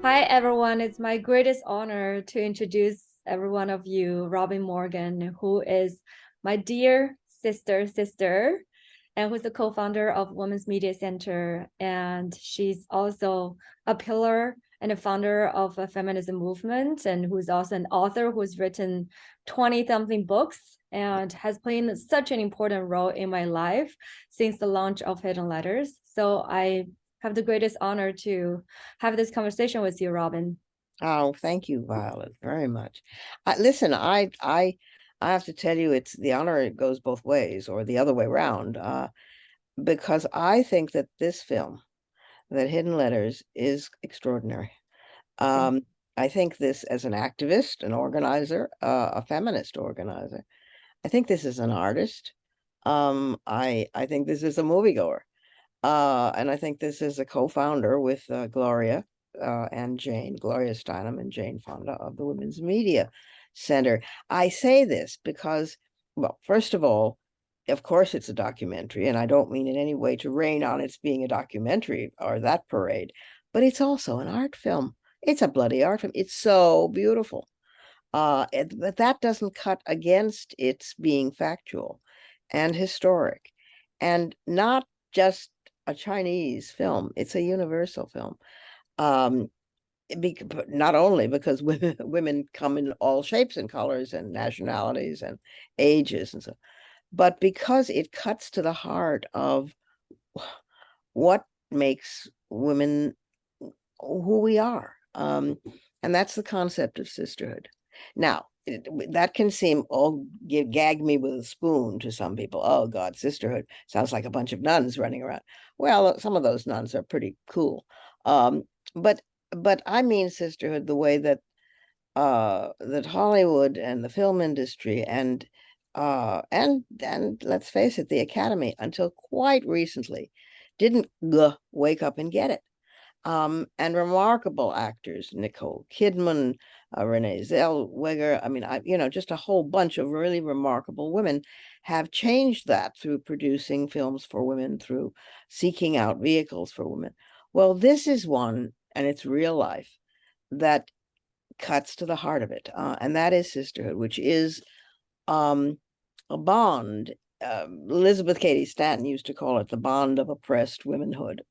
Hi, everyone. It's my greatest honor to introduce every one of you, Robin Morgan, who is my dear sister, and who's the co-founder of Women's Media Center. And she's also a pillar and a founder of a feminism movement, and who's also an author who's written 20-something books and has played such an important role in my life since the launch of Hidden Letters. So I have the greatest honor to have this conversation with you, Robin. Oh, thank you, Violet, very much. Listen, I have to tell you, it's the honor. It goes both ways, or the other way around, because I think that this film, that Hidden Letters, is extraordinary. Thank Um, I think this, as an activist, an organizer, a feminist organizer, I think this is an artist. I think this is a moviegoer. And I think this is a co-founder with Gloria and Jane, Gloria Steinem and Jane Fonda of the Women's Media Center. I say this because, well, first of all, of course it's a documentary, and I don't mean in any way to rain on its being a documentary or that parade, but it's also an art film. It's a bloody art film. It's so beautiful. But that doesn't cut against its being factual and historic and not just a Chinese film. It's a universal film. Um, not only because women come in all shapes and colors and nationalities and ages and so, but because it cuts to the heart of what makes women who we are. And that's the concept of sisterhood. Now, that can seem gag me with a spoon to some people. Oh God, sisterhood sounds like a bunch of nuns running around. Well, some of those nuns are pretty cool. Um, but but I mean sisterhood the way that Hollywood and the film industry and let's face it, the Academy until quite recently didn't wake up and get it. And remarkable actors, Nicole Kidman, Renee Zellweger. I mean, just a whole bunch of really remarkable women have changed that through producing films for women, through seeking out vehicles for women. Well, this is one, and it's real life, that cuts to the heart of it, and that is sisterhood, which is a bond. Elizabeth Cady Stanton used to call it the bond of oppressed womanhood.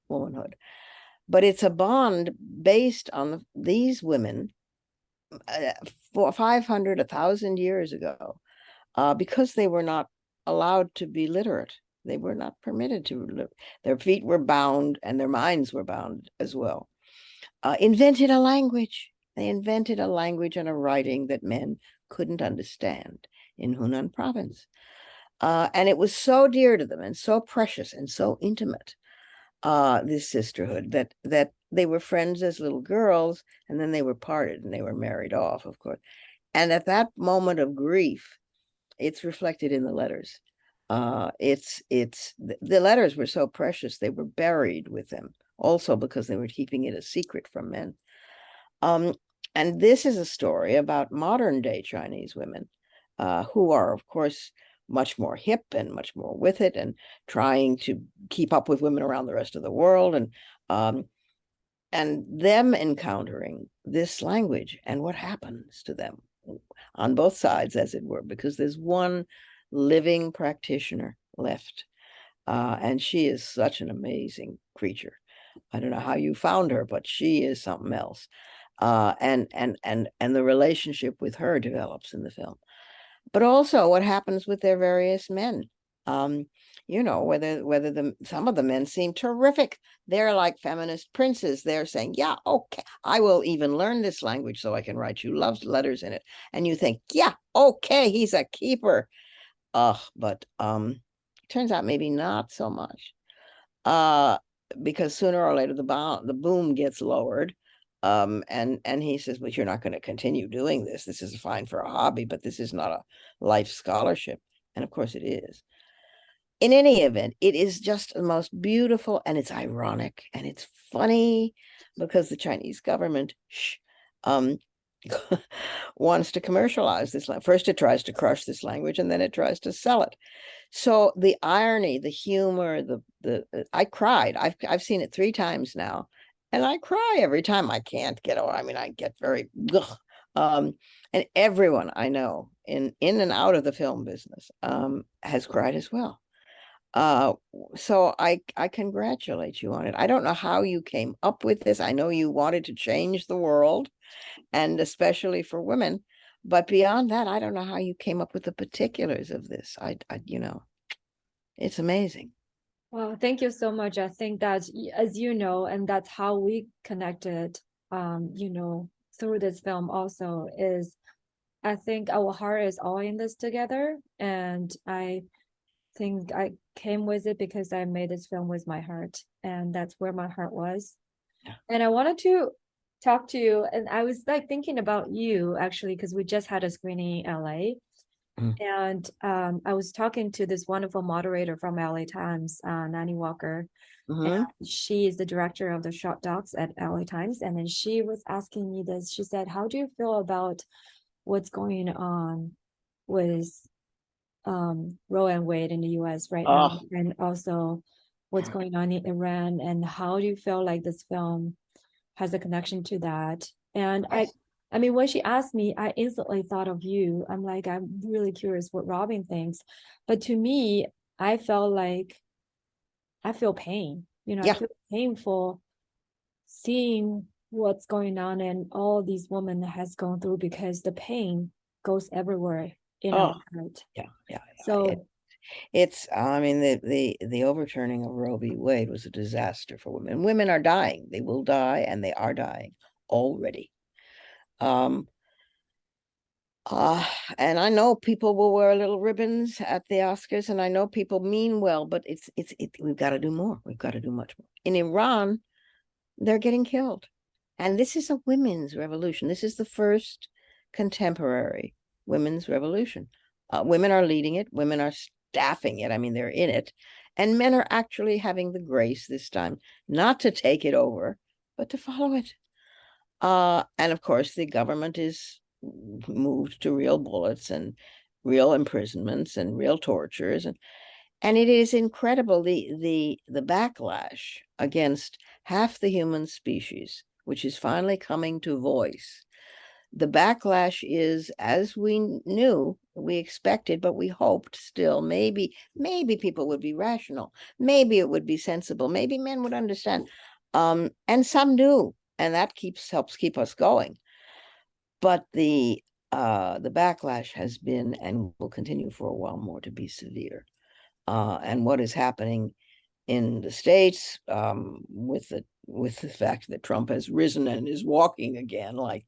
But it's a bond based on these women for 500, 1,000 years ago, because they were not allowed to be literate. They were not permitted to. Their feet were bound and their minds were bound as well. Invented a language. They invented a language and a writing that men couldn't understand in Hunan province. And it was so dear to them and so precious and so intimate, this sisterhood, that they were friends as little girls, and then they were parted and they were married off, of course. And at that moment of grief, it's reflected in the letters. It's the letters were so precious, they were buried with them, also because they were keeping it a secret from men. Um, and this is a story about modern day Chinese women, who are, of course, much more hip and much more with it and trying to keep up with women around the rest of the world, um, and them encountering this language and what happens to them on both sides, as it were, because there's one living practitioner left. And she is such an amazing creature. I don't know how you found her, but she is something else. And the relationship with her develops in the film, but also what happens with their various men. Um, whether some of the men seem terrific. They're like feminist princes. They're saying, "Yeah, okay, I will even learn this language so I can write you love letters in it." And you think, "Yeah, okay, he's a keeper." But turns out maybe not so much. Uh, because sooner or later the boom gets lowered. And he says, "But you're not going to continue doing this. This is fine for a hobby, but this is not a life scholarship." And of course it is. In any event, it is just the most beautiful, and it's ironic and it's funny because the Chinese government um, wants to commercialize this language. First, it tries to crush this language, and then it tries to sell it. So the irony, the humor, the I cried. I've seen it 3 times now, and I cry every time. I can't get over. I mean, I get very ugh. Um, and everyone I know in and out of the film business has cried as well. Uh, so I congratulate you on it. I don't know how you came up with this. I know you wanted to change the world, and especially for women, but beyond that, I don't know how you came up with the particulars of this. It's amazing. Well, thank you so much. I think that, as you know, and that's how we connected, through this film also is I think our heart is all in this together. And I think I came with it because I made this film with my heart, and that's where my heart was. Yeah. And I wanted to talk to you, and I was like thinking about you actually, because we just had a screening in LA. Mm. And I was talking to this wonderful moderator from LA Times, Nanny Walker. And Hmm. she is the director of the short docs at LA Times. And then she was asking me this. She said, "How do you feel about what's going on with Roe and Wade in the US right now, Oh, and also what's going on in Iran, and how do you feel like this film has a connection to that?" And yes. I mean, when she asked me, I instantly thought of you. I'm like, I'm really curious what Robin thinks. But to me, I felt like I feel pain. I Yeah. feel painful seeing what's going on and all these women has gone through, because the pain goes everywhere in our Oh, heart. yeah, yeah, yeah. So It's, I mean, the overturning of Roe v. Wade was a disaster for women. Women are dying. They will die, and they are dying already. Um, uh, and I know people will wear little ribbons at the Oscars, and I know people mean well, but we've got to do more. We've got to do much more. In Iran, they're getting killed. And this is a women's revolution. This is the first contemporary women's revolution. Women are leading it, women are staffing it. I mean, they're in it. And men are actually having the grace this time not to take it over, but to follow it. And of course, the government is moved to real bullets and real imprisonments and real tortures. And it is incredible the backlash against half the human species, which is finally coming to voice. The backlash is, as we knew, we expected, but we hoped still, maybe people would be rational, maybe it would be sensible, maybe men would understand. And some do, and that helps keep us going. But the backlash has been and will continue for a while more to be severe. And what is happening in the States, with the fact that Trump has risen and is walking again, like,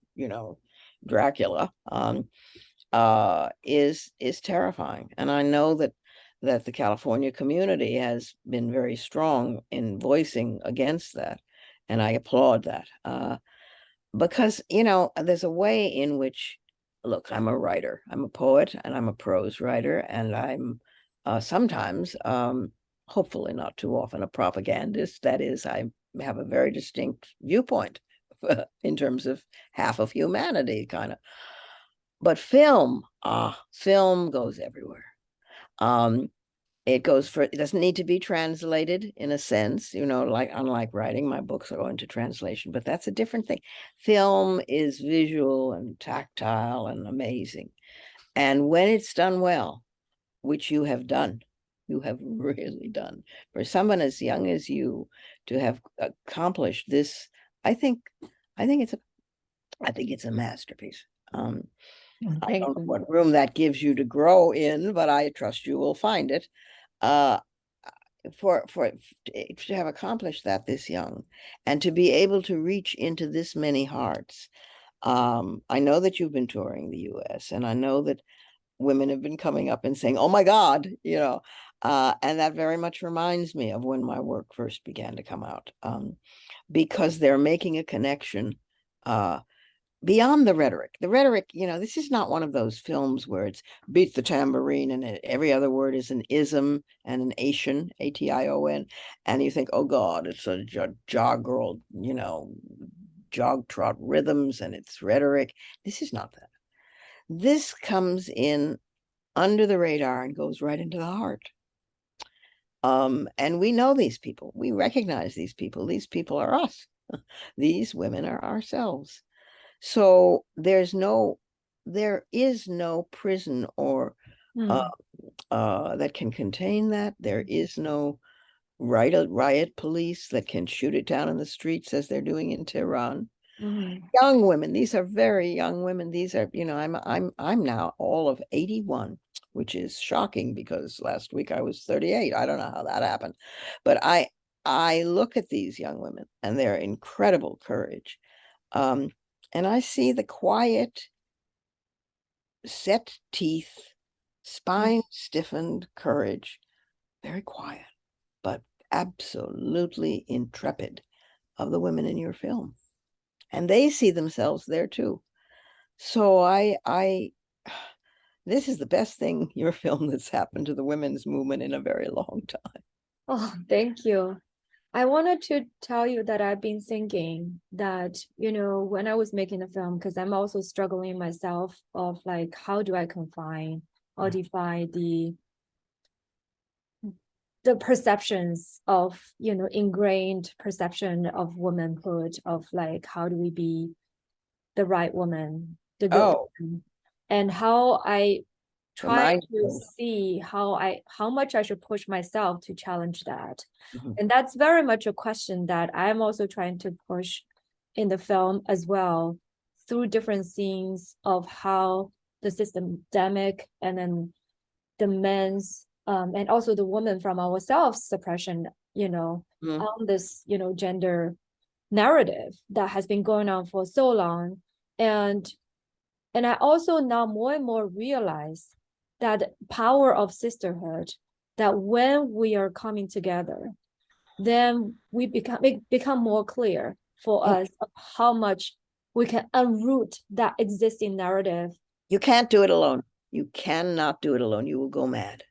Dracula, is terrifying. And I know that the California community has been very strong in voicing against that, and I applaud that. Because, there's a way in which, look, I'm a writer, I'm a poet, and I'm a prose writer, and I'm sometimes, hopefully not too often, a propagandist. That is, I have a very distinct viewpoint in terms of half of humanity, kind of. But film goes everywhere. Um, it doesn't need to be translated in a sense, like unlike writing, my books are going to translation, but that's a different thing. Film is visual and tactile and amazing. And when it's done well, which you have really done, for someone as young as you to have accomplished this, I think, I think it's a, I think it's a masterpiece. I thank don't know you. what room that gives you to grow in, but I trust you will find it. Uh, for to have accomplished that this young and to be able to reach into this many hearts. I know that you've been touring the US, and I know that women have been coming up and saying, "Oh my God," and that very much reminds me of when my work first began to come out, because they're making a connection uh, beyond the rhetoric. The rhetoric, this is not one of those films where it's beat the tambourine and every other word is an ism and an Asian, Ation, and you think, oh God, it's a jog-girl, jog-trot rhythms and it's rhetoric. This is not that. This comes in under the radar and goes right into the heart. And we know these people. We recognize these people. These people are us. These women are ourselves. So there is no prison or Mm, that can contain that. There is no riot police that can shoot it down in the streets as they're doing in Tehran. mhm. Young women, these are very young women. These are, I'm now all of 81, which is shocking because last week I was 38. I don't know how that happened. But I look at these young women and their incredible courage. Um, and I see the quiet, set teeth, Mm. spine stiffened courage, very quiet, but absolutely intrepid of the women in your film. And they see themselves there too. So this is the best thing, your film, that's happened to the women's movement in a very long time. Oh, thank you. I wanted to tell you that I've been thinking that, when I was making the film, because I'm also struggling myself of like, how do I confine or define the perceptions of, ingrained perception of womanhood, of like, how do we be the right woman, the good Oh, woman, and how I the try to minefield. see how much I should push myself to challenge that. Mhm. And that's very much a question that I'm also trying to push in the film as well, through different scenes of how the systemic and then the men's and also the woman from our self-suppression, Mhm. on this, gender narrative that has been going on for so long. And I also now more and more realize that power of sisterhood, that when we are coming together, then it become more clear for And us of how much we can unroot that existing narrative. you can't do it alone. You cannot do it alone. You will go mad.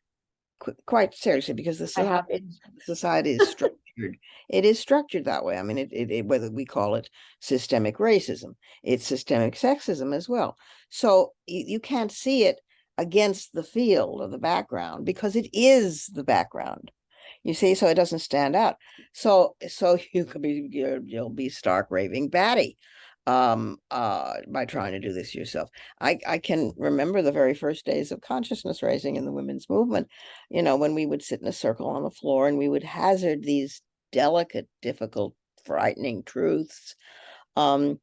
Quite seriously, because I have been. the society is structured. It is structured that way. I mean, whether we call it systemic racism, it's systemic sexism as well. So you can't see it against the field of the background because it is the background. You see, so it doesn't stand out. So you could be you'll be stark raving batty by trying to do this yourself. I can remember the very first days of consciousness raising in the women's movement, when we would sit in a circle on the floor and we would hazard these delicate, difficult, frightening truths. Um,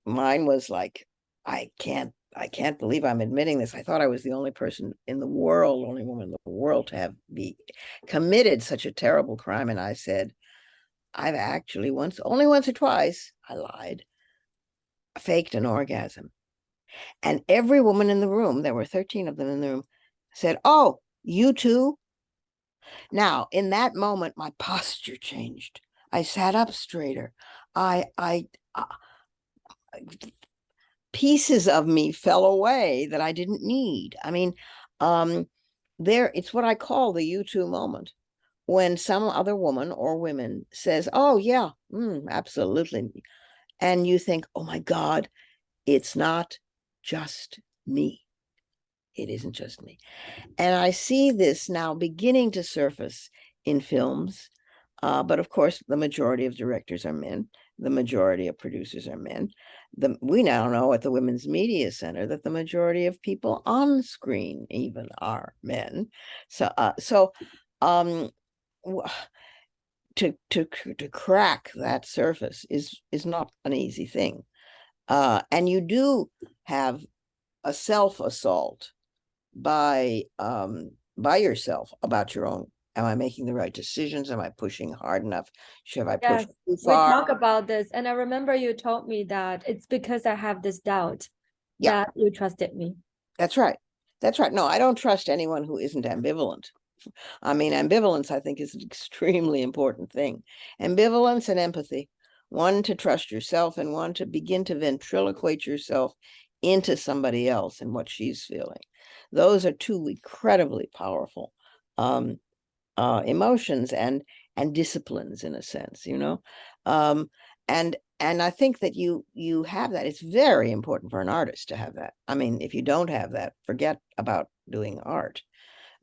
Mine was like, I can't believe I'm admitting this. I thought I was the only person in the world, only woman in the world to have be committed such a terrible crime. And I said, I've actually only once or twice, I lied, faked an orgasm. And every woman in the room, there were 13 of them in the room, said, "Oh, you too?" Now, in that moment, my posture changed. I sat up straighter. I pieces of me fell away that I didn't need. I mean, um, it's what I call the you too moment. When some other woman or women says, "Oh yeah, absolutely," and you think, "Oh my God, it's not just me. It isn't just me." And I see this now beginning to surface in films. But of course, the majority of directors are men. The majority of producers are men. We now know at the Women's Media Center that the majority of people on screen even are men. So um, to crack that surface is not an easy thing. And you do have a self assault by yourself about your own. Am I making the right decisions? Am I pushing hard enough? Should I push Yes, too we far? talk about this, and I remember you told me that it's because I have this doubt Yeah, that you trusted me. that's right. That's right. No, I don't trust anyone who isn't ambivalent. I mean, ambivalence, I think, is an extremely important thing. Ambivalence and empathy, one to trust yourself and one to begin to ventriloquate yourself into somebody else and what she's feeling. Those are two incredibly powerful um, emotions and disciplines in a sense, um, and I think that you have that. It's very important for an artist to have that. I mean, if you don't have that, forget about doing art,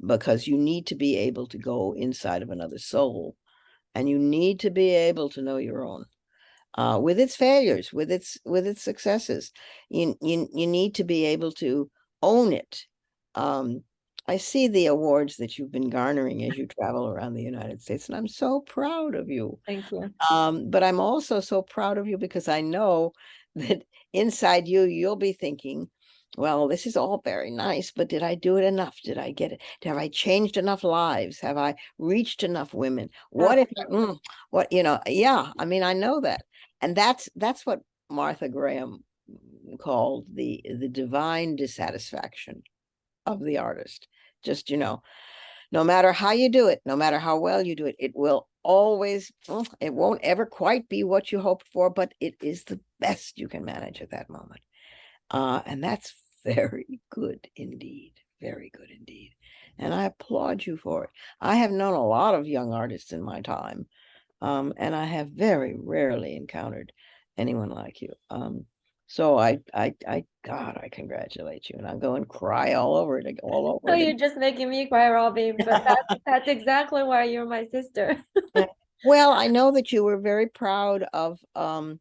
because you need to be able to go inside of another soul and you need to be able to know your own. with its failures, with its successes. You need to be able to own it. I see the awards that you've been garnering as you travel around the United States, and I'm so proud of you. Thank you. But I'm also so proud of you because I know that inside you, you'll be thinking, well, this is all very nice, but did I do it enough? Did I get it? Have I changed enough lives? Have I reached enough women? What if, Absolutely. what, yeah, I mean, I know that. And that's what Martha Graham called the divine dissatisfaction of the artist. Just, no matter how you do it, no matter how well you do it, it will always, it won't ever quite be what you hoped for, but it is the best you can manage at that moment. And that's very good indeed. Very good indeed. And I applaud you for it. I have known a lot of young artists in my time, and I have very rarely encountered anyone like you. So God, I congratulate you, and I'm going to cry all over it, all So over it you're just making me cry, Robin, but that's exactly why you're my sister. Well, I know that you were very proud of the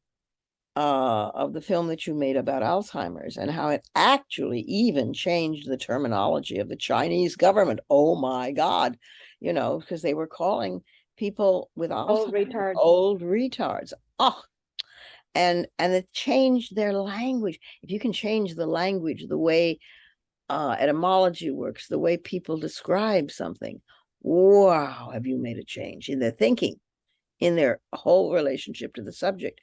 film that you made about Alzheimer's and how it actually even changed the terminology of the Chinese government. Oh my God, because they were calling people with Oh, Alzheimer's retard. old retards. Oh, and it changed their language. If you can change the language, the way etymology works, the way people describe something, wow, have you made a change in their thinking, in their whole relationship to the subject.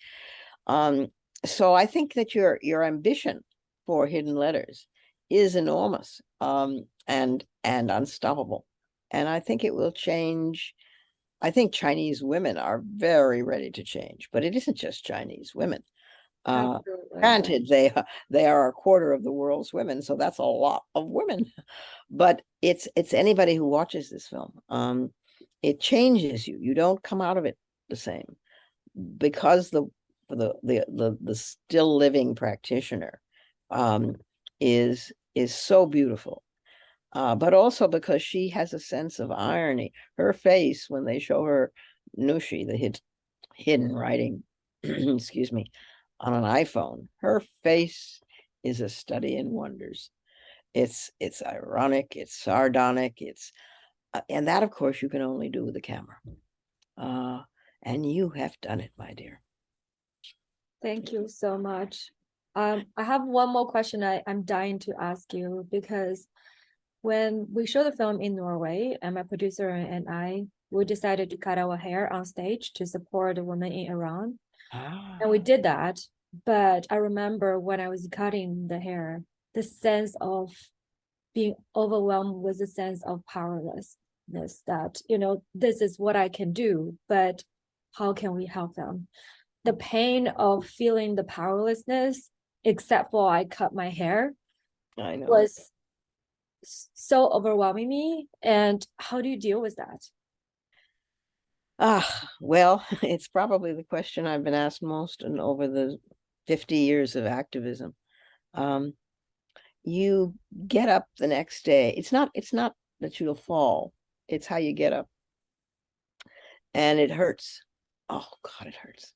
So I think that your ambition for Hidden Letters is enormous, and unstoppable. And I think it will change. I think Chinese women are very ready to change, but it isn't just Chinese women. Absolutely. Granted, they are a quarter of the world's women, so that's a lot of women. But it's anybody who watches this film. It changes you. You don't come out of it the same because the still living practitioner is so beautiful. But also because she has a sense of irony. Her face, when they show her Nushi, the hidden writing, excuse me, on an iPhone, her face is a study in wonders. It's ironic, it's sardonic, and that, of course, you can only do with a camera. Uh, and you have done it, my dear. Thank you so much. I have one more question I'm dying to ask you because when we show the film in Norway, and my producer and I, we decided to cut our hair on stage to support the women in Iran. And we Ah, did that. But I remember when I was cutting the hair, the sense of being overwhelmed with the sense of powerlessness that, this is what I can do, but how can we help them? The pain of feeling the powerlessness, except for I cut my hair, I know. was so overwhelming me. And how do you deal with that? Well, it's probably the question I've been asked most and over the 50 years of activism. Um, you get up the next day. It's not that you'll fall. It's how you get up. And it hurts. Oh God, it hurts.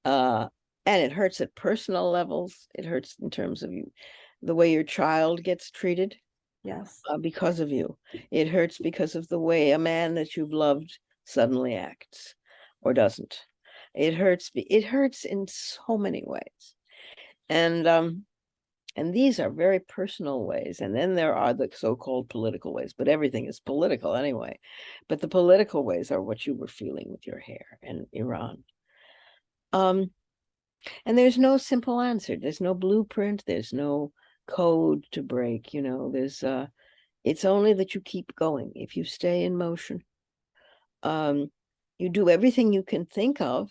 Uh, and it hurts at personal levels. It hurts in terms of the way your child gets treated Yes. because of you. It hurts because of the way a man that you've loved suddenly acts or doesn't. It hurts in so many ways. And these are very personal ways. And then there are the so-called political ways, but everything is political anyway. But the political ways are what you were feeling with your hair in Iran. Um, and there's no simple answer. There's no blueprint. There's no code to break. It's only that you keep going. If you stay in motion, um, you do everything you can think of.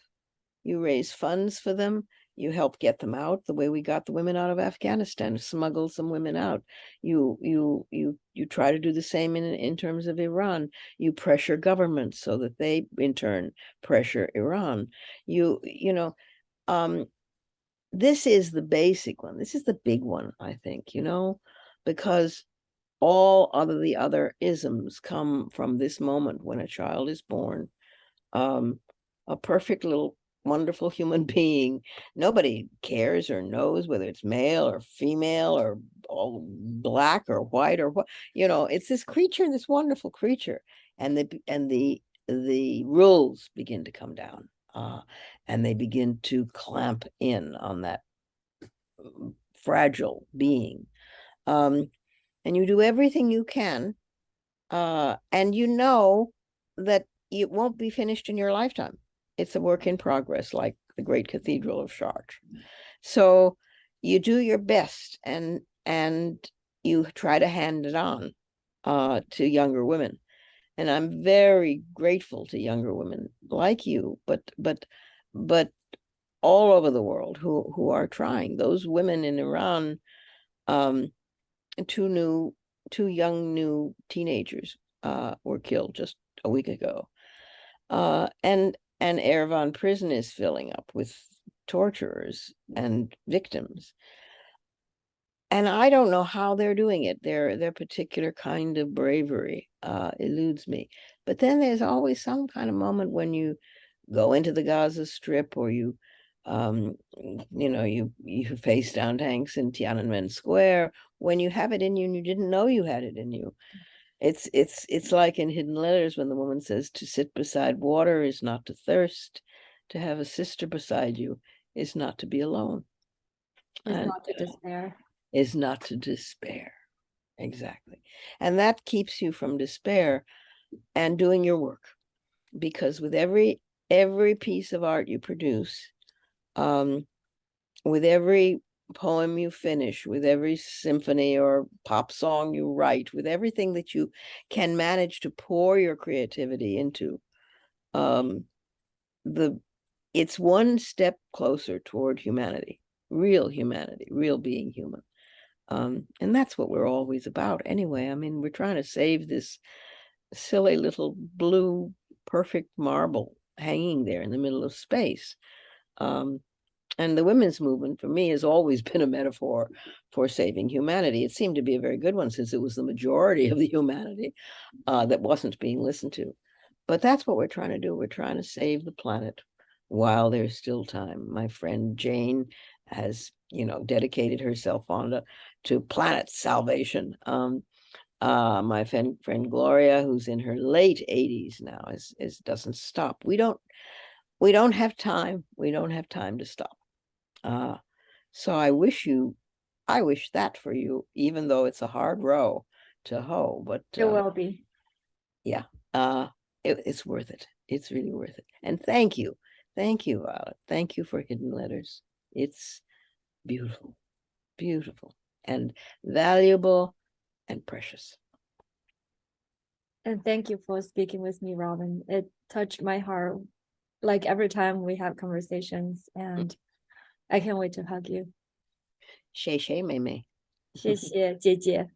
You raise funds for them. You help get them out the way we got the women out of Afghanistan, smuggle some women out. You try to do the same in terms of Iran. You pressure governments so that they in turn pressure Iran. Um, this is the basic one. This is the big one, I think, because all the other isms come from this moment when a child is born, um, a perfect little wonderful human being. Nobody cares or knows whether it's male or female or all black or white or what, it's this creature, this wonderful creature. And the rules begin to come down, and they begin to clamp in on that fragile being. And you do everything you can, and you know that it won't be finished in your lifetime. It's a work in progress, like the great cathedral of Chartres. So you do your best, and you try to hand it on to younger women. And I'm very grateful to younger women like you, but all over the world who are trying. Those women in Iran, um, two young new teenagers were killed just a week ago. And Erevan prison is filling up with torturers and victims. And I don't know how they're doing it. Their particular kind of bravery eludes me. But then there's always some kind of moment when you go into the Gaza Strip, or you face down tanks in Tiananmen Square, when you have it in you and you didn't know you had it in you. It's like in Hidden Letters when the woman says, to sit beside water is not to thirst, to have a sister beside you is not to be alone. It's not to despair. Is not to despair. Exactly. And that keeps you from despair and doing your work. Because with every piece of art you produce, with every poem you finish, with every symphony or pop song you write, with everything that you can manage to pour your creativity into, it's one step closer toward humanity, real being human. And that's what we're always about anyway. I mean, we're trying to save this silly little blue perfect marble hanging there in the middle of space. And the women's movement for me has always been a metaphor for saving humanity. It seemed to be a very good one, since it was the majority of the humanity that wasn't being listened to. But that's what we're trying to do. We're trying to save the planet while there's still time. My friend Jane has, dedicated herself to planet salvation. My friend Gloria, who's in her late 80s now, doesn't stop. We don't have time. We don't have time to stop. So I wish that for you, even though it's a hard row to hoe, but It will be. yeah, it's worth it. It's really worth it. And thank you, Violet. Thank you for Hidden Letters. It's beautiful, beautiful, and valuable and precious. And thank you for speaking with me, Robin. It touched my heart, like every time we have conversations, and I can't wait to hug you. 谢谢妹妹。谢谢姐姐。